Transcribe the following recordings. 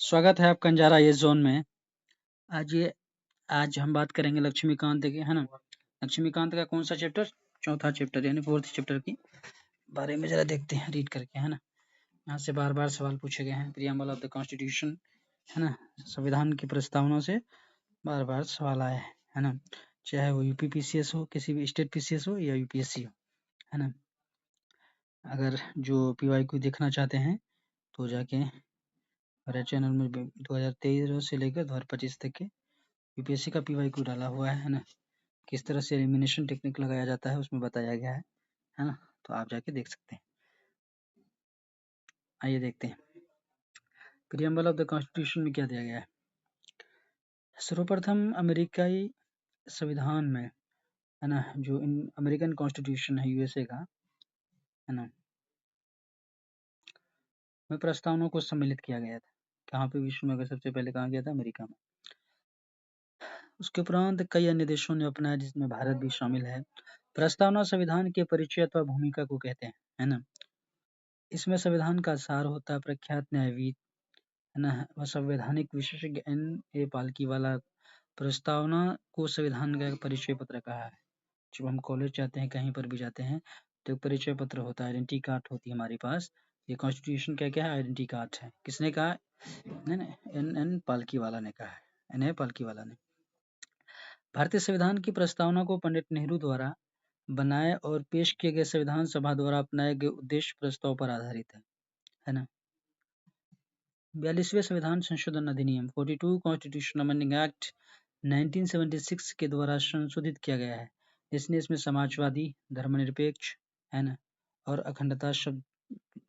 स्वागत है आपका अंजारा ये ज़ोन में। आज ये आज हम बात करेंगे लक्ष्मीकांत की, है ना? लक्ष्मीकांत का कौन-सा चैप्टर? चौथा चैप्टर यानी 4th चैप्टर के बारे में ज़रा देखते हैं रीड करके, है ना? यहाँ से बार-बार सवाल पूछे गए हैं। प्रिएम्बल ऑफ द कॉन्स्टिट्यूशन, है ना? संविधान की प्रस्तावना से बार-बार सवाल आए हैं, है ना? चाहे वो यूपी पीसीएस हो, किसी भी स्टेट पीसीएस हो या यूपीएससी हो, है ना? अगर जो पीवाईक्यू देखना चाहते हैं तो जाके हमारे चैनल में 2023 से लेकर 2025 तक के यूपीएससी का पीवाईक्यू डाला हुआ है ना? किस तरह से एलिमिनेशन टेक्निक लगाया जाता है उसमें बताया गया है ना? तो आप जाके देख सकते हैं। आइए देखते हैं प्रिएम्बल ऑफ द कॉन्स्टिट्यूशन में क्या दिया गया है। सर्वप्रथम अमेरिकी संविधान में, है ना, जो अमेरिकन कॉन्स्टिट्यूशन है यूएसए का, है ना, में प्रस्तावनाओं को सम्मिलित किया गया था। कहाँ पे विश्व में अगर सबसे पहले कहा गया था? अमेरिका में। उसके उपरांत कई अन्य देशों ने अपनाया जिसमें भारत भी शामिल है। प्रस्तावना संविधान के परिचय अथवा भूमिका को कहते हैं, है ना? इसमें संविधान का सार होता है। प्रख्यात न्यायविद, है ना, व संवैधानिक विशेषज्ञ N.A. पालकीवाला प्रस्तावना को संविधान का एक परिचय पत्र कहा है। जब हम कॉलेज जाते हैं, कहीं पर भी जाते हैं, तो एक परिचय पत्र होता है, आइडेंटिटी कार्ड होती है हमारे पास। ये कॉन्स्टिट्यूशन क्या क्या है? आइडेंटिटी कार्ड है। किसने कहा? N.N. पालकीवाला ने कहा है, N.A. पालकीवाला ने। भारतीय संविधान की प्रस्तावना को पंडित नेहरू द्वारा बनाए और पेश किए गए संविधान सभा द्वारा अपनाए गए उद्देश्य प्रस्ताव पर आधारित है ना? 42वें संविधान संशोधन अधिनियम 42 कॉन्स्टिट्यूशन अमेंडिंग एक्ट 1976 के द्वारा संशोधित किया गया है, जिसने इसमें समाजवादी, धर्मनिरपेक्ष, है ना, और अखंडता शब्द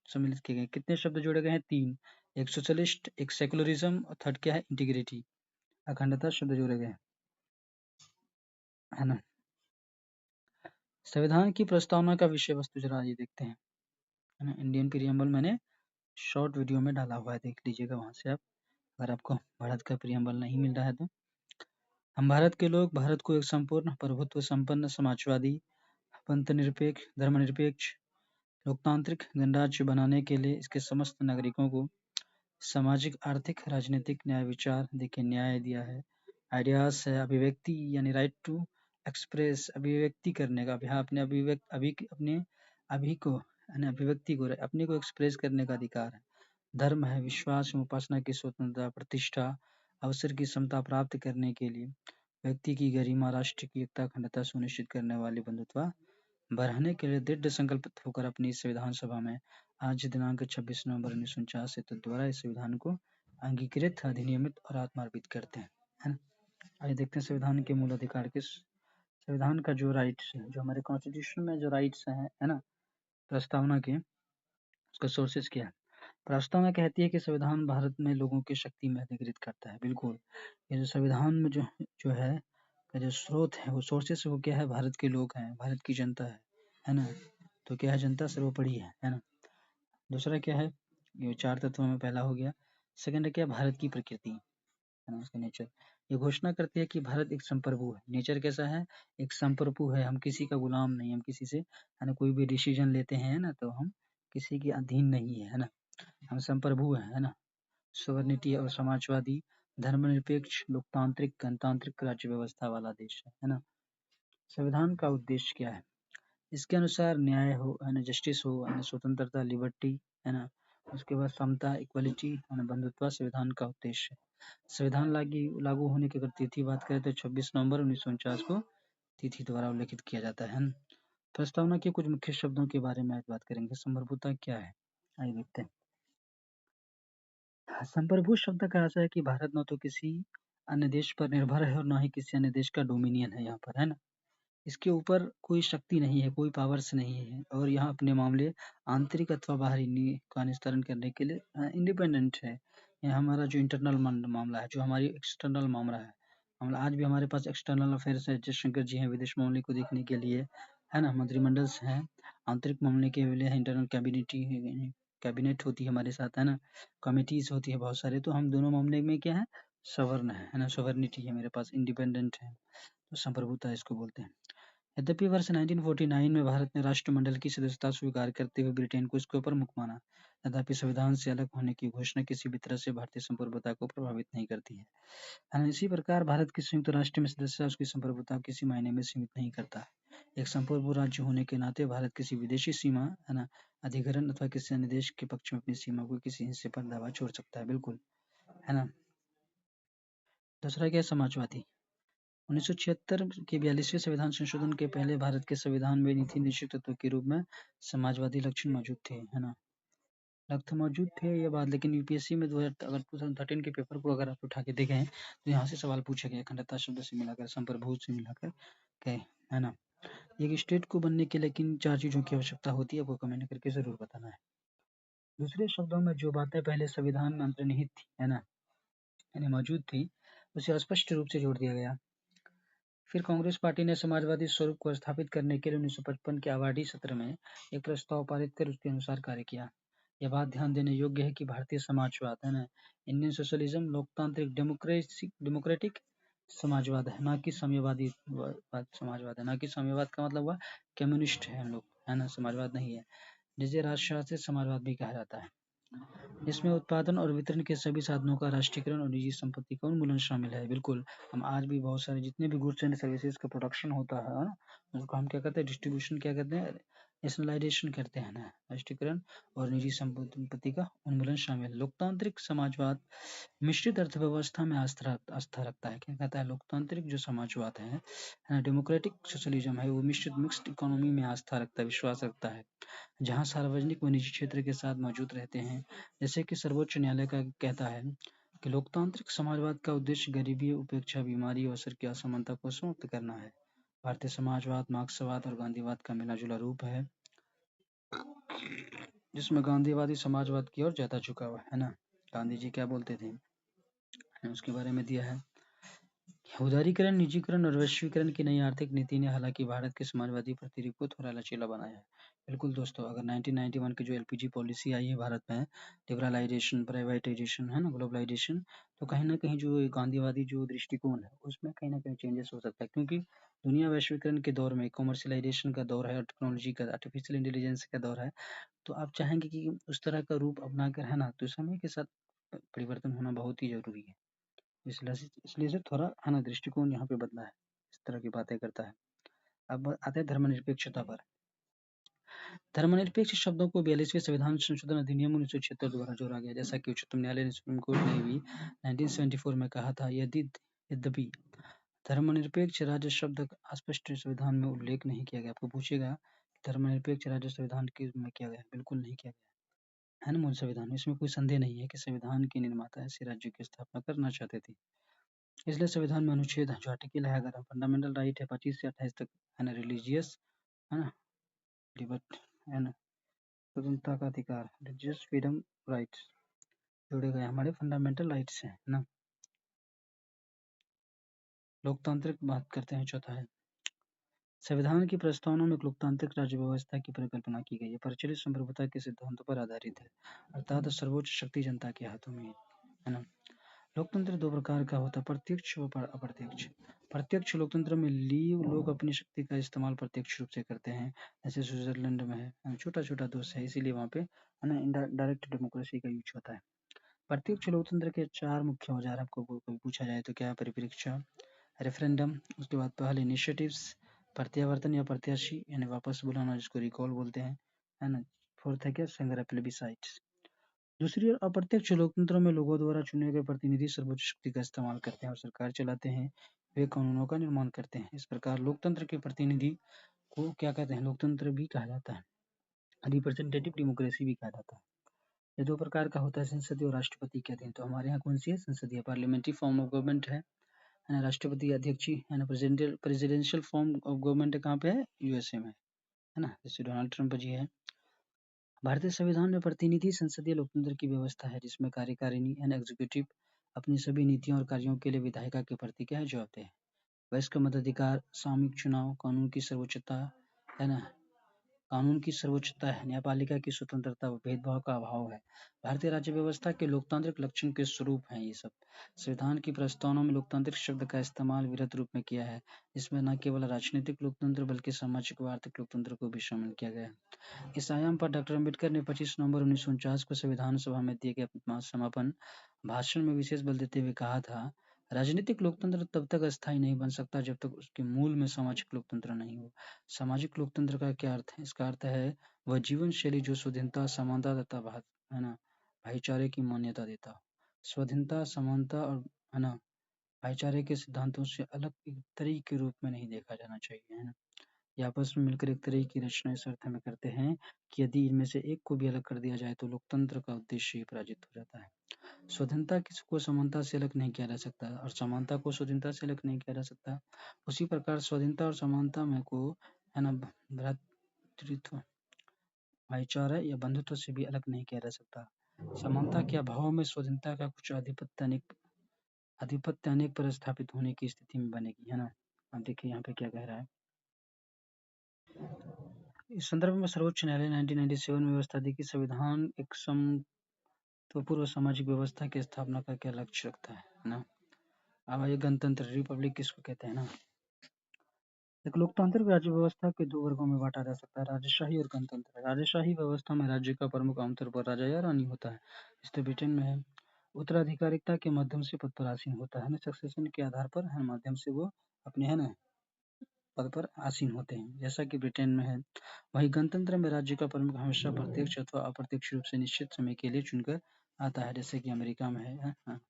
सम्मिलित किए गए। कितने शब्द जोड़े गए हैं? 3। एक सोशलिस्ट, एक सेकुलरिज्म और थर्ड क्या है? इंटीग्रिटी। अखंडता शब्द जोड़े गए, है ना। संविधान की प्रस्तावना का विषय वस्तु जरा ये देखते हैं, है ना। इंडियन प्रीएम्बल मैंने शॉर्ट वीडियो में डाला हुआ है, देख लीजिएगा वहां से आप, अगर आपको भारत का प्रीएम्बल नहीं मिल रहा है तो। हम भारत के लोग भारत को एक संपूर्ण प्रभुत्व संपन्न समाजवादी, पंथनिरपेक्ष, धर्मनिरपेक्ष, लोकतांत्रिक गणराज्य बनाने के लिए इसके समस्त नागरिकों को सामाजिक, आर्थिक, राजनीतिक न्याय विचार देखिए न्याय दिया है। आइडियाज है अभिव्यक्ति यानी राइट टू एक्सप्रेस, अभिव्यक्ति करने का, अपने अपने अभी को यानी अभिव्यक्ति को, अपने को एक्सप्रेस करने का अधिकार है। धर्म है विश्वास एवं उपासना की स्वतंत्रता, प्रतिष्ठा, अवसर की समता प्राप्त करने के लिए व्यक्ति की गरिमा, राष्ट्र की एकता, अखंडता सुनिश्चित करने वाली बंधुत्व बढ़ाने के लिए दृढ़ संकल्पित होकर अपनी संविधान सभा में आज दिनांक 26 नवंबर 1949 से द्वारा इस संविधान को अंगीकृत, अधिनियमित और आत्मार्पित करते हैं, है ना। आइए देखते हैं संविधान के मूल अधिकार किस संविधान का जो राइट्स है, जो हमारे कॉन्स्टिट्यूशन में जो राइट्स हैं, है ना, प्रस्तावना के, उसका सोर्सेस क्या है। प्रस्तावना कहती है कि संविधान भारत में लोगों की शक्ति में अधिकृत करता है। बिल्कुल, ये जो संविधान में जो जो है का जो स्रोत है, वो सोर्सेस वो क्या है? भारत के लोग हैं, भारत की जनता है ना। तो क्या है? जनता सर्वोपरि है ना। दूसरा क्या है? ये 4 तत्वों में पहला हो गया। सेकंड क्या है? भारत की प्रकृति, है ना, उसका नेचर। ये घोषणा करती है कि भारत एक संप्रभु है। नेचर कैसा है? एक संप्रभु है। हम किसी का गुलाम नहीं, हम किसी से, है ना, कोई भी डिसीजन लेते हैं ना, तो हम किसी के अधीन नहीं है ना। हम संप्रभु हैं, है ना। सॉवरेनिटी और समाजवादी, धर्मनिरपेक्ष, लोकतांत्रिक, गणतांत्रिक राज्य व्यवस्था वाला देश है ना। संविधान का उद्देश्य क्या है? इसके अनुसार न्याय हो, है ना, जस्टिस हो, है ना, स्वतंत्रता, लिबर्टी, है ना, उसके बाद समता, इक्वलिटी, है ना, बंधुत्व संविधान का उद्देश्य है। संविधान लागू होने की अगर तिथि बात करें तो 26 नवंबर 1949 को तिथि द्वारा उल्लेखित किया जाता है ना। प्रस्तावना के कुछ मुख्य शब्दों के बारे में आज बात करेंगे। संप्रभुता क्या है? आइए देखते हैं। संप्रभु शब्द का अर्थ है कि भारत न तो किसी अन्य देश पर निर्भर है और ना ही किसी अन्य देश का डोमिनियन है यहाँ पर, है ना। इसके ऊपर कोई शक्ति नहीं है, कोई पावर्स नहीं है और यहाँ अपने मामले आंतरिक अथवा बाहरी का निस्तारण करने के लिए इंडिपेंडेंट है। यह हमारा जो इंटरनल मामला है, जो हमारी एक्सटर्नल मामला है, मामला आज भी हमारे पास एक्सटर्नल अफेयर्स है, जयशंकर जी हैं विदेश मामले को देखने के लिए, है ना, मंत्रिमंडल हैं आंतरिक मामले के लिए, इंटरनल कैबिनेट होती है हमारे साथ, है ना, कमिटीज होती है बहुत सारे। तो हम दोनों मामले में क्या है? सवर्ण है ना, सवर्निटी है मेरे पास, इंडिपेंडेंट है, तो संप्रभुता इसको बोलते हैं। यद्यपि वर्ष 1949 में भारत ने राष्ट्रमंडल की सदस्यता स्वीकार करते हुए ब्रिटेन को इसके ऊपर मुख माना, तथापि संविधान से अलग होने की घोषणा किसी भी तरह से भारतीय संप्रभुता को प्रभावित नहीं करती है। इसी प्रकार भारत की संयुक्त राष्ट्र में सदस्यता उसकी संप्रभुता किसी मायने में सीमित नहीं करता। एक संप्रभु राज्य होने के नाते भारत किसी विदेशी सीमा अधिग्रहण अथवा किसी अन्य देश के पक्ष में अपनी सीमा को किसी हिस्से पर दावा छोड़ सकता है, बिल्कुल, है ना। दूसरा क्या है, समाजवादी। 1976 के 42वें संविधान संशोधन के पहले भारत के संविधान में नीति निश्चित तत्व के रूप में समाजवादी लक्षण मौजूद थे, है ना। लक्ष्य मौजूद थे ये बात, लेकिन यूपीएससी में 2013 के पेपर को अगर आप उठा के देखें तो यहाँ से सवाल पूछा गया, अखंडता शब्द से मिलाकर, संप्रभु से मिलाकर कहे, है ना। एक स्टेट को बनने के लिए किन 4 चीजों की आवश्यकता होती है, आपको कमेंट करके जरूर बताना है। दूसरे शब्दों में जो बातें पहले संविधान में अंतर्निहित थी, है ना, यानी मौजूद थी, उसे स्पष्ट रूप से जोड़ दिया गया। फिर कांग्रेस पार्टी ने समाजवादी स्वरूप को स्थापित करने के लिए 1955 के आबादी सत्र में एक प्रस्ताव पारित कर उसके अनुसार कार्य किया। यह बात ध्यान देने योग्य है कि भारतीय समाजवाद, है ना, इंडियन सोशलिज्म लोकतांत्रिक डेमोक्रेटिक समाजवाद है, ना कि साम्यवादी समाजवाद है। ना कि साम्यवाद का मतलब हुआ कम्युनिस्ट है हम लोग, है ना, समाजवाद नहीं है, जिसे राष्ट्रशासित समाजवाद भी कहा जाता है। इसमें उत्पादन और वितरण के सभी साधनों का राष्ट्रीयकरण और निजी संपत्ति का उन्मूलन शामिल है, बिल्कुल। हम आज भी बहुत सारे जितने भी गुड्स एंड सर्विसेज का प्रोडक्शन होता है ना, उसको हम क्या कहते हैं, डिस्ट्रीब्यूशन क्या कहते हैं, नेशनलाइजेशन करते हैं ना, राष्ट्रीयकरण और निजी संपत्ति का उन्मूलन शामिल है। लोकतांत्रिक समाजवाद मिश्रित अर्थव्यवस्था में आस्था रखता है। क्या कहता है, लोकतांत्रिक जो समाजवाद है, डेमोक्रेटिक सोशलिज्म है, वो मिश्रित मिक्स्ड इकोनॉमी में आस्था रखता है, विश्वास रखता है, जहाँ सार्वजनिक व निजी क्षेत्र के साथ मौजूद रहते हैं। जैसे कि सर्वोच्च न्यायालय का कहता है कि लोकतांत्रिक समाजवाद का उद्देश्य गरीबी, उपेक्षा, बीमारी और अवसर की असमानता को समाप्त करना है। भारतीय समाजवाद मार्क्सवाद और गांधीवाद का मिला-जुला रूप है, जिसमें गांधीवादी समाजवाद की ओर ज्यादा झुका हुआ है ना। गांधी जी क्या बोलते थे, उसके बारे में दिया है। उदारीकरण, निजीकरण और वैश्वीकरण की नई आर्थिक नीति ने हालांकि भारत के समाजवादी प्रतिरूप को थोड़ा लचीला बनाया है। बिल्कुल दोस्तों, अगर 1991 की जो एलपीजी पॉलिसी आई है भारत में, लिबरलाइजेशन, प्राइवेटाइजेशन, है ना, ग्लोबलाइजेशन, तो कहीं ना कहीं जो गांधीवादी जो दृष्टिकोण है उसमें कहीं ना कहीं चेंजेस हो सकता है, क्योंकि दुनिया वैश्वीकरण के दौर में, कॉमर्शलाइजेशन का दौर है, टेक्नोलॉजी का, आर्टिफिशियल इंटेलिजेंस का दौर है, तो आप चाहेंगे कि उस तरह का रूप अपनाकर, है ना, तो समय के साथ परिवर्तन होना बहुत ही जरूरी है। इसलिए से थोड़ा, है ना, दृष्टिकोण यहाँ पे बदला है, इस तरह की बातें करता है। अब आते हैं धर्मनिरपेक्षता पर। धर्मनिरपेक्ष शब्दों को 42वें संविधान संशोधन अधिनियम 1976 द्वारा जोड़ा गया, जैसा कि उच्चतम न्यायालय ने सुप्रीम कोर्ट ने भी 1974 में कहा था। यद्यपि धर्मनिरपेक्ष राज्य शब्द अस्पष्ट संविधान में उल्लेख नहीं किया गया। आपको पूछेगा धर्मनिरपेक्ष राज्य संविधान के में किया गया, बिल्कुल नहीं किया गया, है ना। मूल संविधान में, इसमें कोई संदेह नहीं है कि संविधान के निर्माता ऐसे राज्यों की स्थापना करना चाहते थे। इसलिए संविधान में अनुच्छेद जो आर्टिकल है, अगर फंडामेंटल राइट है 25 से 28 तक, है ना, रिलीजियस, है ना, लिबर्टी, है ना, स्वतंत्रता का अधिकार, रिलीजियस फ्रीडम राइट्स जोड़े गए हमारे फंडामेंटल राइट्स हैं, है ना। लोकतांत्रिक बात करते हैं, चौथा है संविधान की प्रस्तावना में लोकतांत्रिक राज्य व्यवस्था की परिकल्पना की गई है, प्रचलित संप्रभुता के सिद्धांतों पर आधारित है, अर्थात सर्वोच्च शक्ति जनता के हाथों में है ना। लोकतंत्र दो प्रकार का होता है, प्रत्यक्ष व अप्रत्यक्ष। प्रत्यक्ष लोकतंत्र में लोग अपनी शक्ति का इस्तेमाल प्रत्यक्ष रूप से करते हैं, जैसे स्विट्जरलैंड में है, छोटा छोटा देश है, इसीलिए वहाँ पे, है ना, डायरेक्ट डेमोक्रेसी का यूज होता है। प्रत्यक्ष लोकतंत्र के 4 मुख्य औजार आपको कोई पूछा जाए तो क्या है, परिप्रेक्ष्य, रेफरेंडम, उसके बाद पहल इनिशिएटिव्स, प्रत्यावर्तन या प्रत्याशी यानी वापस बुलाना जिसको रिकॉल बोलते हैं, है ना। फोर्थ है क्या, संग्रह प्लेबिसाइट्स। दूसरी ओर अप्रत्यक्ष लोकतंत्र में लोगों द्वारा चुने गए प्रतिनिधि सर्वोच्च शक्ति का इस्तेमाल करते हैं और सरकार चलाते हैं, वे कानूनों का निर्माण करते हैं। इस प्रकार लोकतंत्र के प्रतिनिधि को क्या कहते हैं, लोकतंत्र भी कहा जाता है, रिप्रेजेंटेटिव डेमोक्रेसी भी कहा जाता है। ये दो प्रकार का होता है, संसदीय और राष्ट्रपति के अधीन। तो हमारे यहाँ कौन सी है, संसदीय, पार्लियामेंट्री फॉर्म ऑफ गवर्नमेंट है ना, राष्ट्रपति अध्यक्ष, है ना, प्रेसिडेंशियल फॉर्म ऑफ गवर्नमेंट कहाँ पे है, यूएसए में, है ना, जैसे डोनाल्ड ट्रंप जी है। भारतीय संविधान में प्रतिनिधि संसदीय लोकतंत्र की व्यवस्था है, जिसमें कार्यकारिणी एंड एग्जीक्यूटिव अपनी सभी नीतियों और कार्यों के लिए विधायिका के प्रति क्या है, जवाबदेह है। वयस्क मताधिकार, सामूहिक चुनाव, कानून की सर्वोच्चता, है ना, कानून की सर्वोच्चता है, न्यायपालिका की स्वतंत्रता व भेदभाव का अभाव है। भारतीय राज्य व्यवस्था के लोकतांत्रिक लक्षण के स्वरूप हैं ये सब। संविधान की प्रस्तावना में लोकतांत्रिक शब्द का इस्तेमाल विरत रूप में किया है। इसमें न केवल राजनीतिक लोकतंत्र बल्कि सामाजिक व आर्थिक लोकतंत्र को भी शामिल किया गया है। इस आयाम पर डॉक्टर अम्बेडकर ने 25 नवंबर 1949 को संविधान सभा में दिए गए अपने समापन भाषण में विशेष बल देते हुए कहा था, राजनीतिक लोकतंत्र तब तक अस्थायी नहीं बन सकता जब तक उसके मूल में सामाजिक लोकतंत्र नहीं हो। सामाजिक लोकतंत्र का क्या अर्थ है? इसका अर्थ है वह जीवन शैली जो स्वाधीनता, समानता तथा है ना, भाईचारे की मान्यता देता हो। स्वाधीनता, समानता और है ना, भाईचारे के सिद्धांतों से अलग एक तरी के रूप में नहीं देखा जाना चाहिए, है ना। ये आपस में मिलकर एक तरह की रचना इस अर्थ में करते हैं कि यदि इनमें से एक को भी अलग कर दिया जाए तो लोकतंत्र का उद्देश्य ही पराजित हो जाता है। स्वाधीनता को समानता से अलग नहीं किया जा सकता और समानता को स्वाधीनता से अलग नहीं किया जा सकता। उसी प्रकार स्वाधीनता और समानता में को है ना भ्रातृत्व, भाईचारा या बंधुत्व से भी अलग नहीं किया जा सकता। समानता के अभाव में स्वाधीनता का कुछ आधिपत्य अनेक पर स्थापित होने की स्थिति में बनेगी, है ना। अब देखिए यहाँ पे क्या कह रहा है। इस संदर्भ में सर्वोच्च न्यायालय 1997 में व्यवस्था दी कि संविधान एक समतापूर्व सामाजिक व्यवस्था की स्थापना का क्या लक्ष्य रखता है ना। अब ये गणतंत्र रिपब्लिक किसको कहते हैं ना। एक लोकतांत्रिक राज्य व्यवस्था के दो वर्गों में बांटा जा सकता है, राजेशाही और गणतंत्र। राजेशाही व्यवस्था में राज्य का प्रमुख आमतौर पर राजा या रानी होता है, इसलिए ब्रिटेन में है। उत्तराधिकारिता के माध्यम से पद पर आसीन होता है ना, सक्सेशन के आधार पर है माध्यम से वो अपने है ना पद पर आसीन होते हैं, जैसा कि ब्रिटेन में है। वहीं गणतंत्र में राज्य का प्रमुख हमेशा प्रत्यक्ष अथवा अप्रत्यक्ष रूप से निश्चित समय के लिए चुनकर आता है, जैसे कि अमेरिका में है। हाँ।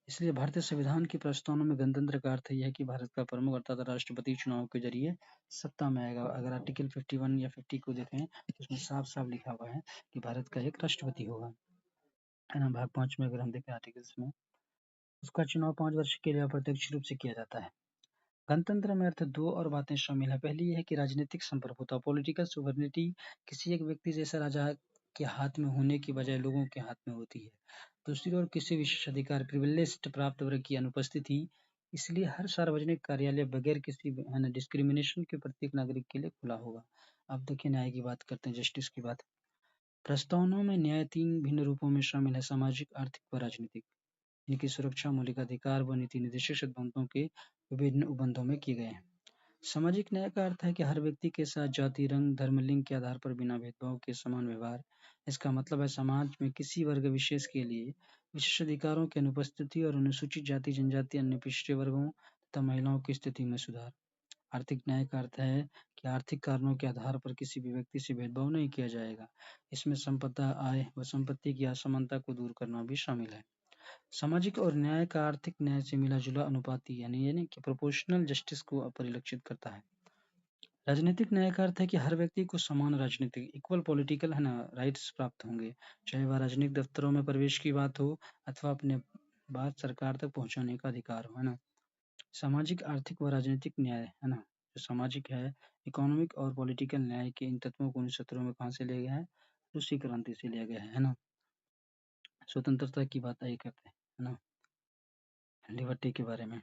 इसलिए भारतीय संविधान की प्रस्तावना में गणतंत्र का अर्थ यह है कि भारत का प्रमुख अर्थात राष्ट्रपति चुनाव के जरिए सत्ता में आएगा। अगर आर्टिकल 51 या 50 को देखें तो उसमें साफ साफ लिखा हुआ है कि भारत का एक राष्ट्रपति होगा, है ना। भाग 5 में अगर हम देखें आर्टिकल्स में, उसका चुनाव 5 वर्ष के लिए अप्रत्यक्ष रूप से किया जाता है। गणतंत्र में अर्थ दो और बातें शामिल है। पहली यह है कि राजनीतिक संप्रभुता, पॉलिटिकल सोवरेनिटी किसी एक व्यक्ति जैसा राजा के हाथ में होने की बजाय लोगों के हाथ में होती है। दूसरी ओर किसी विशेष अधिकार प्रिविलेज्ड प्राप्त वर्ग की अनुपस्थिति, इसलिए हर सार्वजनिक कार्यालय बगैर किसी डिस्क्रिमिनेशन के प्रत्येक नागरिक के लिए खुला होगा। अब देखिए न्याय की बात करते हैं, जस्टिस की बात। प्रस्तावना में न्याय 3 भिन्न रूपों में शामिल है, सामाजिक, आर्थिक व राजनीतिक। इनकी सुरक्षा मौलिक अधिकार व नीति निर्देशक सिद्धांतों के विभिन्न उपबंधों में किए गए हैं। सामाजिक न्याय का अर्थ है कि हर व्यक्ति के साथ जाति, रंग, धर्म, लिंग के आधार पर बिना भेदभाव के समान व्यवहार। इसका मतलब है समाज में किसी वर्ग विशेष के लिए विशेष अधिकारों की अनुपस्थिति और अनुसूचित जाति, जनजाति, अन्य पिछड़े वर्गों तथा महिलाओं की स्थिति में सुधार। आर्थिक न्याय का अर्थ है कि आर्थिक कारणों के आधार पर किसी भी व्यक्ति से भेदभाव नहीं किया जाएगा। इसमें संपदा, आय व संपत्ति की असमानता को दूर करना भी शामिल है। सामाजिक और न्याय का आर्थिक न्याय से मिला-जुला अनुपाती यानी कि प्रोपोर्शनल जस्टिस को परिलक्षित करता है। राजनीतिक न्याय का अर्थ है कि हर व्यक्ति को समान राजनीतिक इक्वल पॉलिटिकल है ना राइट्स प्राप्त होंगे, चाहे वह राजनीतिक दफ्तरों में प्रवेश की बात हो अथवा अपने बात सरकार तक पहुंचाने का अधिकार हो, है ना। सामाजिक, आर्थिक व राजनीतिक न्याय, है ना, जो सामाजिक है, इकोनॉमिक और पॉलिटिकल न्याय के इन तत्वों को 1917 में कहाँ से लिया गया है? रूसी क्रांति से लिया गया है ना। स्वतंत्रता की बात आइए करते हैं, है ना, लिबर्टी के बारे में।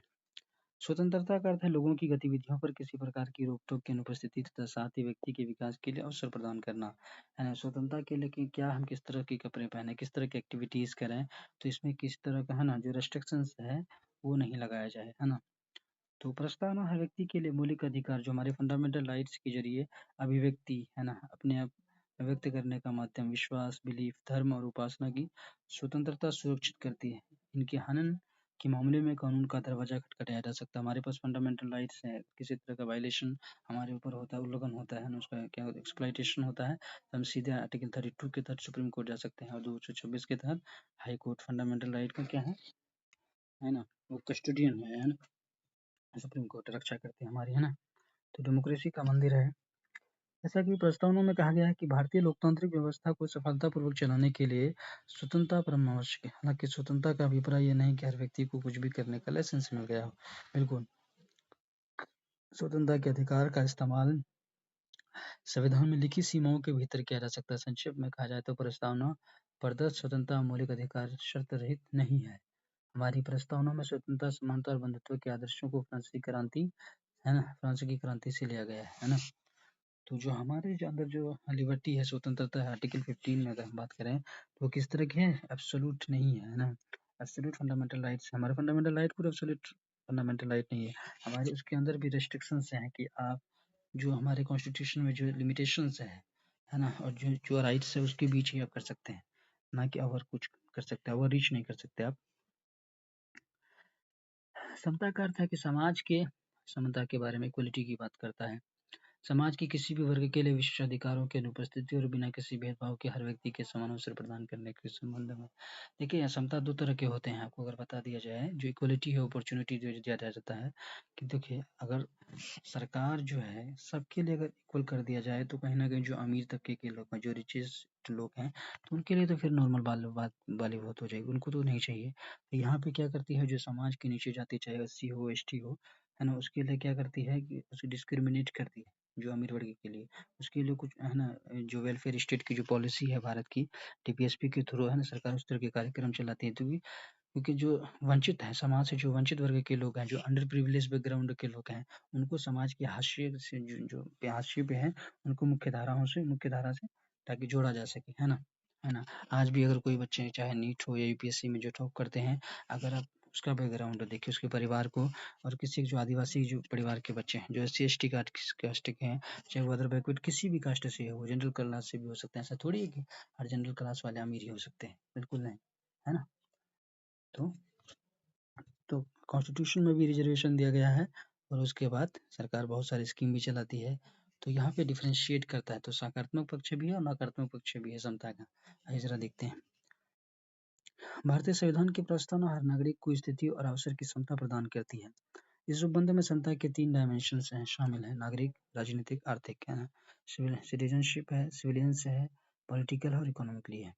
स्वतंत्रता का अर्थ है लोगों की गतिविधियों पर किसी प्रकार की रोक-टोक की अनुपस्थिति तथा साथ ही व्यक्ति के विकास के लिए अवसर प्रदान करना। स्वतंत्रता के लिए कि क्या हम किस तरह के कपड़े पहने, किस तरह की एक्टिविटीज़ करें, तो इसमें किस तरह का है ना जो रिस्ट्रिक्शंस है, वो नहीं लगाया जाए, है ना। तो प्रस्तावना हर व्यक्ति के लिए मौलिक अधिकार जो हमारे फंडामेंटल राइट्स के ज़रिए अभिव्यक्ति, है ना, अपने आप व्यक्त करने का माध्यम, विश्वास, बिलीफ, धर्म और उपासना की स्वतंत्रता सुरक्षित करती है। इनके हनन के मामले में कानून का दरवाजा खटखटाया जा सकता है। हमारे पास फंडामेंटल राइट्स हैं, किसी तरह का वायलेशन हमारे ऊपर होता है, उल्लंघन होता है ना, उसका क्या एक्सप्लॉइटेशन होता है, तो हम सीधे आर्टिकल 32 के तहत सुप्रीम कोर्ट जा सकते हैं और 226 के तहत हाई कोर्ट। फंडामेंटल राइट का क्या है ना, वो कस्टोडियन है ना, सुप्रीम कोर्ट रक्षा करती है हमारी, है ना। तो डेमोक्रेसी का मंदिर है। जैसा कि प्रस्तावना में कहा गया है कि भारतीय लोकतांत्रिक व्यवस्था को सफलतापूर्वक चलाने के लिए स्वतंत्रता परम आवश्यक है। हालांकि स्वतंत्रता का अभिप्राय यह नहीं कि हर व्यक्ति को कुछ भी करने का लाइसेंस मिल गया हो। बिल्कुल, स्वतंत्रता के अधिकार का इस्तेमाल संविधान में लिखी सीमाओं के भीतर किया जा सकता है। संक्षेप में कहा जाए तो प्रस्तावना प्रदत्त स्वतंत्रता मौलिक अधिकार शर्त रहित नहीं है। हमारी प्रस्तावना में स्वतंत्रता, समानता और बंधुत्व के आदर्शों को फ्रांसीसी क्रांति, है ना, फ्रांस की क्रांति से लिया गया है ना। तो जो हमारे जो अंदर जो लिबर्टी है, स्वतंत्रता है, आर्टिकल 15 में अगर हम बात करें, तो किस तरह की है? एब्सोल्यूट नहीं है ना? एब्सोल्यूट फंडामेंटल राइट्स, हमारे फंडामेंटल राइट पूरे एब्सोल्यूट फंडामेंटल राइट नहीं है। हमारे उसके अंदर भी रेस्ट्रिक्शंस हैं कि आप जो हमारे कॉन्स्टिट्यूशन में जो लिमिटेशंस है ना? और जो जो राइट्स है उसके बीच ही आप कर सकते हैं, ना कि ओवर कुछ कर सकते हैं, ओवर रीच नहीं कर सकते आप। समता का अर्थ है कि समाज के समता के बारे में इक्वलिटी की बात करता है। समाज के किसी भी वर्ग के लिए विशेष अधिकारों की अनुपस्थिति और बिना किसी भेदभाव के हर व्यक्ति के समान अवसर प्रदान करने के संबंध में। देखिए, समता 2 तरह के होते हैं, आपको अगर बता दिया जाए, जो इक्वलिटी है अपॉर्च्युनिटी जो दिया जाता है कि देखिए, अगर सरकार जो है सबके लिए अगर इक्वल कर दिया जाए तो कहीं न कहीं जो अमीर तबके के लोग हैं, जो रिचेस्ट लोग हैं, तो उनके लिए तो फिर नॉर्मल वाली बात हो जाएगी, उनको तो नहीं चाहिए। तो यहाँ पे क्या करती है, जो समाज की नीचे जाति चाहे एससी हो, एसटी हो, है ना? उसके लिए क्या करती है कि उसे डिस्क्रिमिनेट करती है, जो अमीर वर्ग के लिए। उसके लिए कुछ है ना, जो वेलफेयर स्टेट की जो पॉलिसी है भारत की, टीपीएसपी के थ्रू है ना, सरकार उस तरह के कार्यक्रम चलाती है। क्योंकि जो वंचित है, समाज से जो वंचित वर्ग के लोग हैं, जो अंडर प्रिविलेज्ड बैकग्राउंड के लोग हैं, उनको समाज के हाशिए से हाशिए पे हैं, उनको मुख्य धारा से ताकि जोड़ा जा सके, है ना? है ना? आज भी अगर कोई बच्चे चाहे नीट हो या यूपीएससी में जो टॉप करते हैं, अगर आप उसका बैकग्राउंड देखिए, उसके परिवार को, और किसी जो आदिवासी जो परिवार के बच्चे हैं, जो एससी-एसटी कास्ट के हैं, चाहे वो अदर बैकवर्ड किसी भी कास्ट से हो, जनरल क्लास से भी हो सकते हैं। ऐसा थोड़ी है कि हर जनरल क्लास वाले अमीर ही हो सकते हैं, बिल्कुल नहीं, है ना? तो तो कॉन्स्टिट्यूशन में भी रिजर्वेशन दिया गया है, और उसके बाद सरकार बहुत सारी स्कीम भी चलाती है। तो यहाँ पे डिफरेंशिएट करता है, तो सकारात्मक पक्ष भी है और नकारात्मक पक्ष भी है समता का। आइए ज़रा देखते हैं। भारतीय संविधान की प्रस्तावना हर नागरिक को स्थिति और अवसर की समता प्रदान करती है। इस उपबंध में समता के 3 डायमेंशंस हैं, शामिल हैं, नागरिक, राजनीतिक, आर्थिक, है ना? सिटीजनशिप है, सिविलियंस है, पॉलिटिकल और इकोनॉमिकली है।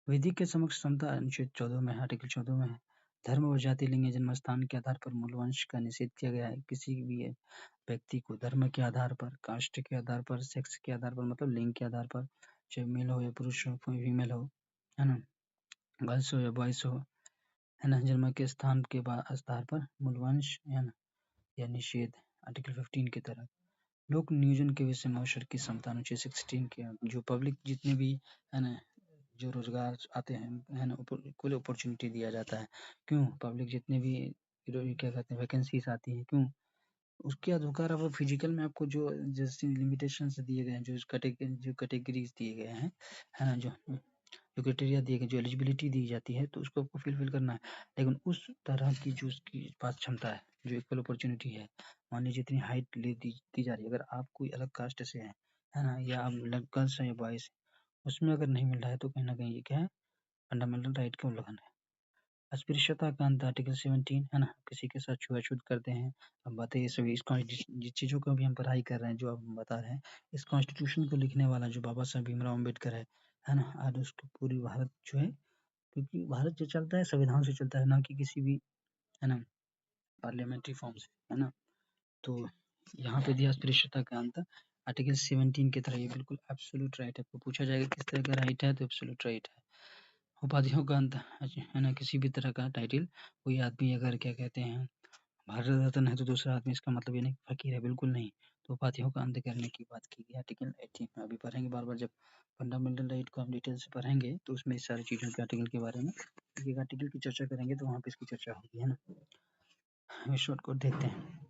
विधि के समक्ष समता अनुच्छेद 14 में है, आर्टिकल 14 में है। धर्म और जाति, लिंग या जन्म स्थान के आधार पर मूलवंश का निषेध किया गया है। किसी भी व्यक्ति को धर्म के आधार पर, कास्ट के आधार पर, सेक्स के आधार पर, मतलब लिंग के आधार पर, चाहे मेल हो या पुरुष हो, कोई फीमेल हो, है ना? गर्ल्स हो या बॉयज हो, है ना? जन्म के स्थान के आधार पर मूलवंश, है ना? या निषेध, आर्टिकल 15 की तरह। लोक नियोजन के विषय में अवसर की समता, अनुच्छेद 16 के, जो पब्लिक जितने भी, है ना, जो रोजगार आते हैं, है ना, इक्वल अपॉर्चुनिटी दिया जाता है। क्यों? पब्लिक जितने भी क्या कहते हैं, वैकेंसीज आती हैं, क्यों? उसके अधिकार अब फिजिकल में आपको जो जैसे लिमिटेशंस दिए गए हैं, जो कैटेगरीज दिए गए हैं, है ना, जो क्राइटेरिया दिए गए, जो एलिजिबिलिटी दी जाती है, तो उसको आपको फिल करना है। लेकिन उस तरह की जो उसके पास क्षमता है, जो इक्वल अपॉर्चुनिटी है, मान लीजिए इतनी हाइट दी जा रही है, अगर आप कोई अलग कास्ट से हैं, है ना, या आप गर्ल्स हैं या बॉयज, उसमें अगर नहीं मिल रहा है, तो कहीं न कहीं ये क्या है? फंडामेंटल राइट का उल्लंघन है। अस्पृश्यता का अंत, आर्टिकल 17, है ना? किसी के साथ छुआ-छूत करते हैं। अब बताइए, सभी जिस चीज़ों को अभी हम पढ़ाई कर रहे हैं, जो अब हम बता रहे हैं, इस कॉन्स्टिट्यूशन को लिखने वाला जो बाबा साहब भीमराव अम्बेडकर है ना? आज उसको पूरी भारत जो है, क्योंकि भारत जो चलता है संविधान से चलता है, ना कि किसी भी, है ना, पार्लियामेंट्री फॉर्म से, है ना? तो यहाँ पे दिया अस्पृश्यता का अंत, आर्टिकल 17 की तरह ये बिल्कुल एब्सोल्यूट राइट है। आपको पूछा जाएगा किस तरह का राइट है, तो एब्सोल्यूट राइट है। उपाधियों का अंत, है ना, किसी भी तरह का टाइटल, कोई आदमी अगर क्या कहते हैं भारत रत्न है, तो दूसरा आदमी, इसका मतलब ये नहीं कि फ़कीर है, बिल्कुल नहीं। तो उपाधियों का अंत करने की बात की गई, आर्टिकल 18 में अभी पढ़ेंगे बार-बार, जब फंडामेंटल राइट को हम डिटेल से पढ़ेंगे, तो उसमें इस सारी चीज़ों के आर्टिकल के बारे में, एक-एक आर्टिकल की चर्चा करेंगे, तो वहाँ पे इसकी चर्चा होगी, है ना? शॉर्ट कोट देखते हैं।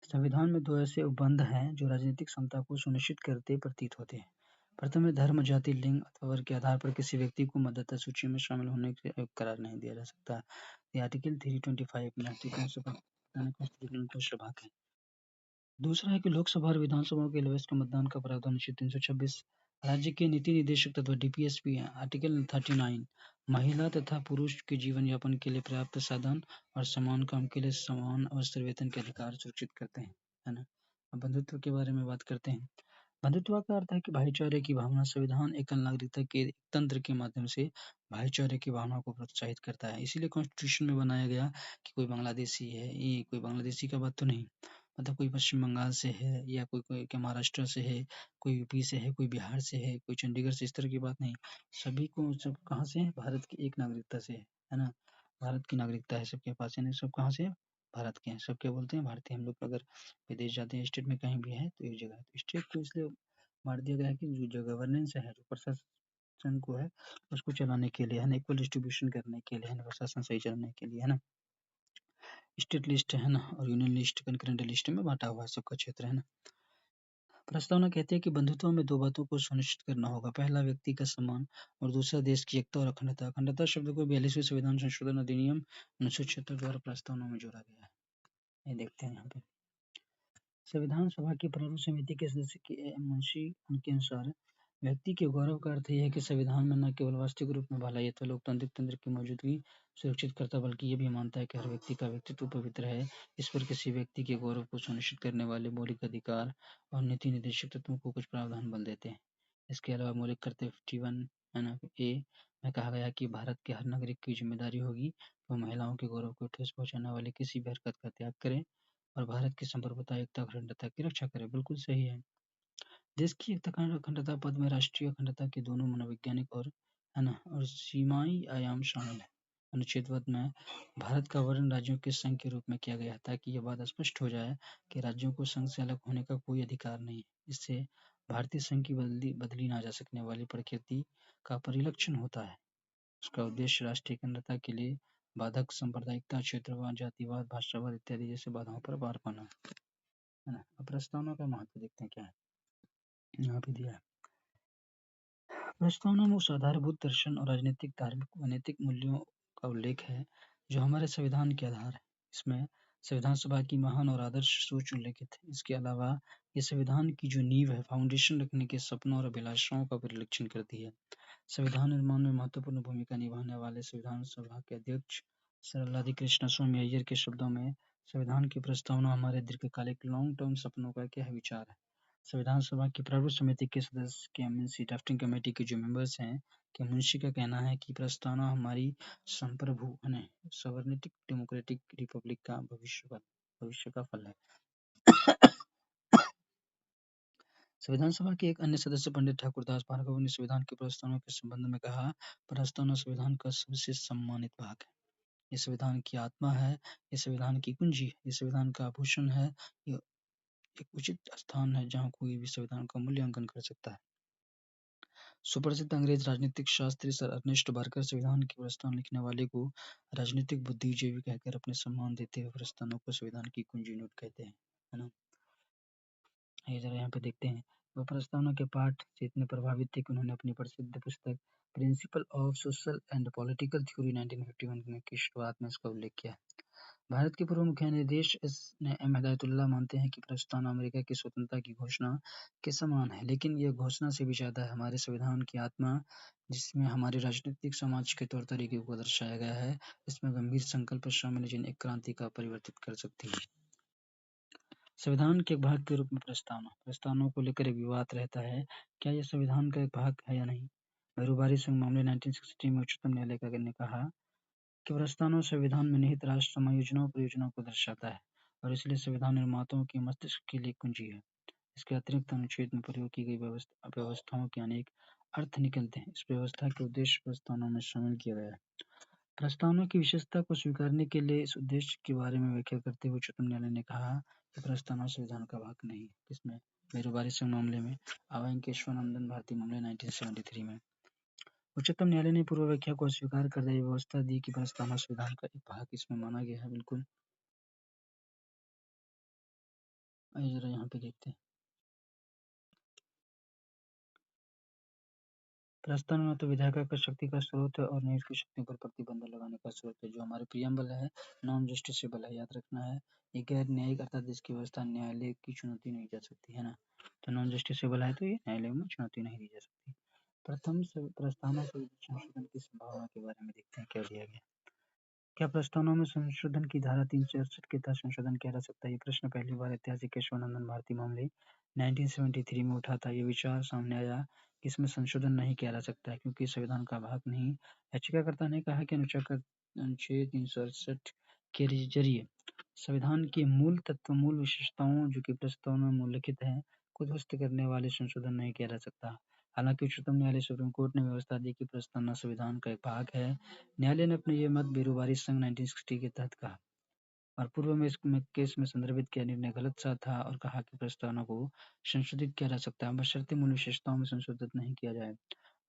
संविधान में 2 ऐसे उपबंध हैं जो राजनीतिक समता को सुनिश्चित करते प्रतीत होते हैं। प्रथम है, धर्म, जाति, लिंग अथवा वर्ग के आधार पर किसी व्यक्ति को मतदाता सूची में शामिल होने के लिए करार नहीं दिया जा सकता। ये आर्टिकल 325 में कॉन्स्टिट्यूशनल भाग है। दूसरा है कि लोकसभा और विधानसभाओं के लिए वयस्क मतदान का प्रावधान अनुच्छेद 326, राज्य के नीति निर्देशक तत्व डीपीएसपी है, आर्टिकल 39, महिला तथा पुरुष के जीवन यापन के लिए पर्याप्त साधन और समान काम के लिए समान अवसर वेतन के अधिकार सुरक्षित करते हैं, है ना? अब बंधुत्व के बारे में बात करते हैं। बंधुत्व का अर्थ है कि भाईचारे की भावना, संविधान एकल नागरिकता के तंत्र के माध्यम से भाईचारे की भावना को प्रोत्साहित करता है। इसीलिए कॉन्स्टिट्यूशन में बनाया गया कि कोई बांग्लादेशी है, ये कोई बांग्लादेशी का बात तो नहीं, मतलब कोई पश्चिम बंगाल से है, या कोई कोई क्या महाराष्ट्र से है, कोई यूपी से है, कोई बिहार से है, कोई चंडीगढ़ से, इस तरह की बात नहीं। सभी को, सब कहाँ से है? भारत की एक नागरिकता से है ना? भारत की नागरिकता है सबके पास, यानी सब कहाँ से है? भारत के हैं। सब क्या बोलते हैं? भारतीय। हम लोग अगर विदेश जाते हैं, स्टेट में कहीं भी है तो एक जगह है। तो स्टेट को इसलिए बाँट दिया गया है कि जो गवर्नेंस है, जो प्रशासन को है, उसको चलाने के लिए है ना, इक्वल डिस्ट्रीब्यूशन करने के लिए है ना, प्रशासन सही चलाने के लिए है ना। स्टेट लिस्ट है ना और यूनियन लिस्ट, कंकरेंट लिस्ट में बाँटा हुआ है सबका क्षेत्र है ना। प्रस्तावना कहती है कि बंधुत्व में 2 बातों को सुनिश्चित करना होगा। पहला व्यक्ति का सम्मान और दूसरा देश की एकता और अखंडता। अखंडता शब्द को 42वें संविधान संशोधन अधिनियम 1976 द्वारा प्रस्तावना में जोड़ा गया है। ये देखते हैं यहाँ पे। संविधान सभा की प्रारूप समिति के सदस्य के मुंशी उनके अनुसार व्यक्ति के गौरव का अर्थ यह है कि संविधान में न केवल वास्तविक रूप में भलाई अथवा लोकतांत्रिक तंत्र की मौजूदगी सुरक्षित करता, बल्कि ये भी मानता है कि हर व्यक्ति का व्यक्तित्व पवित्र है। इस पर किसी व्यक्ति के गौरव को सुनिश्चित करने वाले मौलिक अधिकार और नीति निर्देशक तत्वों को कुछ प्रावधान बल देते हैं। इसके अलावा मौलिक कर्तव्य 51 है ना ए में कहा गया कि भारत के हर नागरिक की जिम्मेदारी होगी वो महिलाओं के गौरव को ठेस पहुंचाने वाली किसी भी हरकत का त्याग करें और भारत की संप्रभुता, एकता, अखंडता की रक्षा करे। बिल्कुल सही है। देश की एकता और अखंडता पद में राष्ट्रीय अखंडता के दोनों मनोवैज्ञानिक और है ना और सीमाई आयाम शामिल है। अनुच्छेद वध में भारत का वर्णन राज्यों के संघ के रूप में किया गया है ताकि यह बात स्पष्ट हो जाए कि राज्यों को संघ से अलग होने का कोई अधिकार नहीं है। इससे भारतीय संघ की बदली ना जा सकने वाली प्रकृति का परिलक्षण होता है। उसका उद्देश्य राष्ट्रीय अखंडता के लिए बाधक सांप्रदायिकता, क्षेत्रवाद, जातिवाद, भाषावाद इत्यादि जैसे बाधाओं पर पार पाना है ना। अब प्रस्तावना का महत्व देखते हैं क्या है। यहाँ पे दिया है। प्रस्तावना में उस आधारभूत दर्शन और राजनीतिक, धार्मिक व नैतिक मूल्यों का उल्लेख है जो हमारे संविधान के आधार है। इसमें संविधान सभा की महान और आदर्श सोच उल्लेखित है। इसके अलावा ये संविधान की जो नींव है, फाउंडेशन रखने के सपनों और अभिलाषाओं का परिलक्षण करती है। संविधान निर्माण में महत्वपूर्ण भूमिका निभाने वाले संविधान सभा के अध्यक्ष सर राधाकृष्ण स्वामी अय्यर के शब्दों में संविधान की प्रस्तावना हमारे दीर्घकालिक लॉन्ग टर्म सपनों का क्या विचार है। संविधान सभा की प्रारूप समिति के सदस्य के एमएनसी ड्राफ्टिंग कमेटी के जो मेंबर्स हैं के मुंशी का कहना है कि प्रस्तावना हमारी संप्रभु सवर्णिक डेमोक्रेटिक रिपब्लिक का भविष्य का फल है। संविधान सभा के एक अन्य सदस्य पंडित ठाकुर दास भार्गव ने संविधान की प्रस्तावना के संबंध में कहा, प्रस्तावना संविधान का सबसे सम्मानित भाग है। ये संविधान की आत्मा है, ये संविधान की कुंजी है, ये संविधान का आभूषण है, ये एक उचित स्थान है जहाँ कोई भी संविधान का मूल्यांकन कर सकता है। सुप्रसिद्ध अंग्रेज राजनीतिक शास्त्री सर अर्नेस्ट बार्कर संविधान की प्रस्तावना लिखने वाले को राजनीतिक बुद्धिजीवी कहकर अपने सम्मान देते हुए प्रस्तावना को संविधान की कुंजी नोट कहते हैं, है ना। ये जरा यहाँ पे देखते हैं। वह प्रस्तावना के पाठ से इतने प्रभावित थे कि उन्होंने अपनी प्रसिद्ध पुस्तक principle of social and political theory 1951 में की शुरुआत में इसका उल्लेख किया। भारत के पूर्व मुख्य न्यायाधीश एम हिदायतुल्लाह मानते हैं कि प्रस्तावना अमेरिका की स्वतंत्रता की घोषणा के समान है, लेकिन यह घोषणा से भी ज्यादा है। हमारे संविधान की आत्मा, जिसमें हमारे राजनीतिक समाज के तौर तरीके को दर्शाया गया है, इसमें गंभीर संकल्प शामिल है जिन्हें एक क्रांति का परिवर्तित कर सकती है। संविधान के एक भाग के रूप में प्रस्तावनाओं को लेकर एक विवाद रहता है। क्या यह संविधान का एक भाग है या नहीं? बहुबारी संघ मामले 1963 में उच्चतम न्यायालय ने कहा कि प्रस्तावना संविधान में निहित राष्ट्र समायोजनों और परियोजनाओं को दर्शाता है और इसलिए संविधान निर्माताओं के मस्तिष्क के लिए कुंजी है। इसके अतिरिक्त अनुच्छेद में प्रयोग की गई व्यवस्थाओं के अनेक अर्थ निकलते हैं। इस व्यवस्था के उद्देश्य प्रस्तावना में शामिल किया गया है। प्रस्तावना की विशेषता को स्वीकारने के लिए इस उद्देश्य के बारे में व्याख्या करते हुए उच्चतम न्यायालय ने कहा कि प्रस्तावना संविधान का भाग नहीं है। किसमें? बहुबारी संघ मामले में, अवंकेश्वरानंदन भारती मामले 1973 में। उच्चतम न्यायालय ने पूर्व व्याख्या को अस्वीकार कर दी, व्यवस्था दी कि प्रस्तावना संविधान का एक भाग इसमें माना गया है। बिल्कुल। आइए जरा यहाँ पे देखते हैं। प्रस्तावना तो विधायिका का शक्ति का स्रोत है और न्याय की शक्तियों पर प्रतिबंध लगाने का स्रोत है। जो हमारे प्रियम्बल है, नॉन जस्टिसेबल है, याद रखना है। ये गैर न्यायिक अर्थात जिसकी व्यवस्था न्यायालय की चुनौती नहीं जा सकती, है ना। तो नॉन जस्टिसेबल है तो ये न्यायालय में चुनौती नहीं दी जा सकती। प्रथम प्रस्तावना संशोधन की संभावना के बारे में देखते हैं क्या दिया गया। क्या प्रस्तावना में संशोधन की धारा 368 के तहत संशोधन किया जा सकता है? ये प्रश्न पहली बार ऐतिहासिक केशवानंदन भारती मामले 1973 में उठा था। ये विचार सामने आया कि इसमें संशोधन नहीं किया जा सकता है क्योंकि संविधान का भाग नहीं। याचिकाकर्ता ने कहा कि अनुच्छेद 368 के जरिए संविधान के मूल तत्व, मूल विशेषताओं जो कि प्रस्तावना में उल्लिखित है, को ध्वस्त करने वाले संशोधन नहीं किया जा सकता। हालांकि उच्चतम न्यायालय सुप्रीम कोर्ट ने व्यवस्था दी कि प्रस्तावना संविधान का एक भाग है। न्यायालय ने अपने ये मत बेरुबारी संघ 1960 के तहत कहा और पूर्व में इसमें केस में संदर्भित किया निर्णय गलत सा था और कहा कि प्रस्तावना को संशोधित किया जा सकता है, बशर्ते मूल विशेषताओं में संशोधित नहीं किया जाए।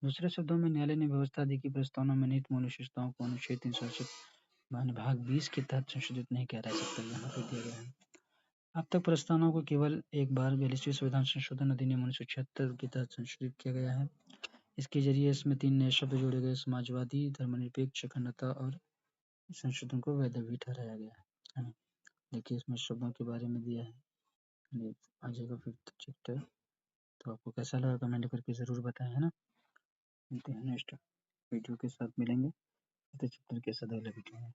दूसरे शब्दों में न्यायालय ने व्यवस्था दी कि प्रस्तावना में निहित मूल विशेषताओं को अनुच्छेद 367 भाग 20 के तहत संशोधित नहीं किया जा सकता। यहाँ पे दिया गया है। अब तक प्रस्तावना को केवल एक बार 42वें संविधान संशोधन अधिनियम 1976 के तहत संशोधित किया गया है। इसके जरिए इसमें 3 नए शब्द जोड़े गए, समाजवादी, धर्मनिरपेक्ष, अखंडता और संशोधन को वैध भी ठहराया गया है ना। देखिए इसमें शब्दों के बारे में दिया है, ये आ जाएगा 5th चैप्टर। तो आपको कैसा लगा कमेंट करके ज़रूर बताएं, है ना। मिलते हैं नेक्स्ट वीडियो के साथ, मिलेंगे 5th चैप्टर के साथ अगले वीडियो में।